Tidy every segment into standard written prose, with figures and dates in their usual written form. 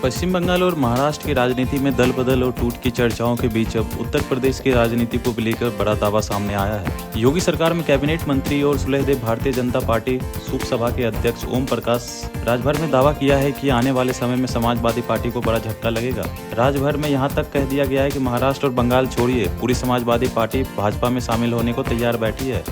पश्चिम बंगाल और महाराष्ट्र की राजनीति में दल बदल और टूट की चर्चाओं के बीच अब उत्तर प्रदेश की राजनीति को लेकर बड़ा दावा सामने आया है। योगी सरकार में कैबिनेट मंत्री और सुलहदेव भारतीय जनता पार्टी सूप सभा के अध्यक्ष ओम प्रकाश राजभर में दावा किया है कि आने वाले समय में समाजवादी पार्टी को बड़ा झटका लगेगा। राजभर में यहाँ तक कह दिया गया है कि महाराष्ट्र और बंगाल छोड़िए, पूरी समाजवादी पार्टी भाजपा में शामिल होने को तैयार बैठी है।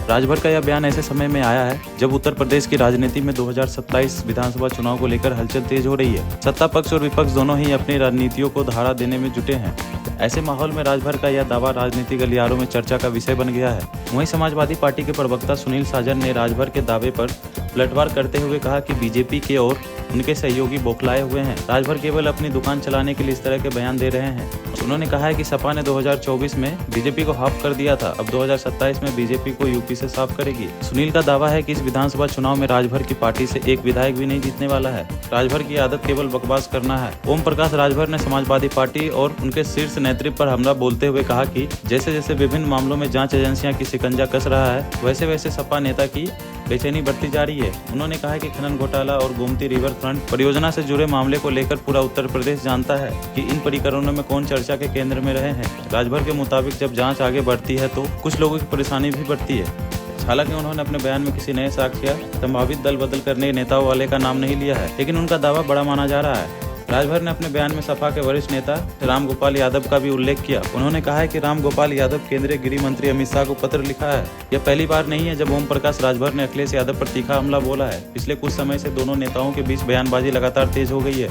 राजभर का यह बयान ऐसे समय में आया है जब उत्तर प्रदेश की राजनीति में 2027 विधानसभा चुनाव को लेकर हलचल तेज हो रही है। सत्ता पक्ष और विपक्ष दोनों ही अपनी रणनीतियों को धारा देने में जुटे हैं। ऐसे माहौल में राजभर का यह दावा राजनीतिक गलियारों में चर्चा का विषय बन गया है। वहीं समाजवादी पार्टी के प्रवक्ता सुनील साजन ने राजभर के दावे पर पलटवार करते हुए कहा कि बीजेपी के और उनके सहयोगी बौखलाए हुए हैं। राजभर केवल अपनी दुकान चलाने के लिए इस तरह के बयान दे रहे हैं। उन्होंने कहा है कि सपा ने 2024 में बीजेपी को हाफ कर दिया था, अब 2027 में बीजेपी को यूपी से साफ करेगी। सुनील का दावा है कि इस विधानसभा चुनाव में राजभर की पार्टी से एक विधायक भी नहीं जीतने वाला है। राजभर की आदत केवल बकवास करना है। ओम प्रकाश राजभर ने समाजवादी पार्टी और उनके शीर्ष नेतृत्व पर हमला बोलते हुए कहा कि जैसे जैसे विभिन्न मामलों में जांच एजेंसियां की शिकंजा कस रहा है, वैसे वैसे सपा नेता की बेचैनी बढ़ती जा रही है। उन्होंने कहा कि खनन घोटाला और गोमती रिवर फ्रंट परियोजना से जुड़े मामले को लेकर पूरा उत्तर प्रदेश जानता है कि इन प्रकरणों में कौन चर्चा के केंद्र में रहे हैं। राजभर के मुताबिक जब जांच आगे बढ़ती है तो कुछ लोगों की परेशानी भी बढ़ती है। हालांकि उन्होंने अपने बयान में किसी नए साक्ष्य या संभावित दल बदल करने नेताओं वाले का नाम नहीं लिया है, लेकिन उनका दावा बड़ा माना जा रहा है। राजभर ने अपने बयान में सपा के वरिष्ठ नेता राम गोपाल यादव का भी उल्लेख किया। उन्होंने कहा है कि राम गोपाल यादव केंद्रीय गृह मंत्री अमित शाह को पत्र लिखा है। यह पहली बार नहीं है जब ओम प्रकाश राजभर ने अखिलेश यादव पर तीखा हमला बोला है। पिछले कुछ समय से दोनों नेताओं के बीच बयानबाजी लगातार तेज हो गई है।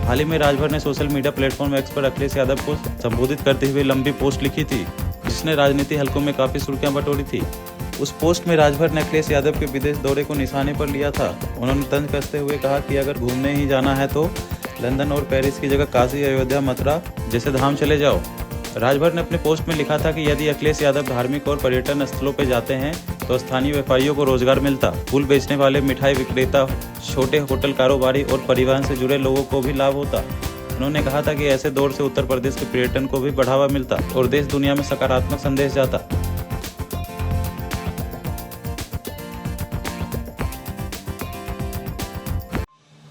हाल ही में राजभर ने सोशल मीडिया प्लेटफॉर्म एक्स पर अखिलेश यादव को संबोधित करते हुए लंबी पोस्ट लिखी थी, जिसने राजनीति हलकों में काफी सुर्खियां बटोरी थी। उस पोस्ट में राजभर ने अखिलेश यादव के विदेश दौरे को निशाने पर लिया था। उन्होंने तंज कसते हुए कहा कि अगर घूमने ही जाना है तो लंदन और पेरिस की जगह काशी, अयोध्या, मथुरा जैसे धाम चले जाओ। राजभर ने अपने पोस्ट में लिखा था कि यदि अखिलेश यादव धार्मिक और पर्यटन स्थलों पर जाते हैं तो स्थानीय व्यापारियों को रोजगार मिलता, फूल बेचने वाले, मिठाई विक्रेता, छोटे होटल कारोबारी और परिवहन से जुड़े लोगों को भी लाभ होता। उन्होंने कहा था कि ऐसे दौर से उत्तर प्रदेश के पर्यटन को भी बढ़ावा मिलता और देश दुनिया में सकारात्मक संदेश जाता।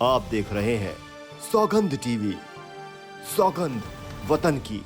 आप देख रहे हैं सौगंध टीवी, सौगंध वतन की।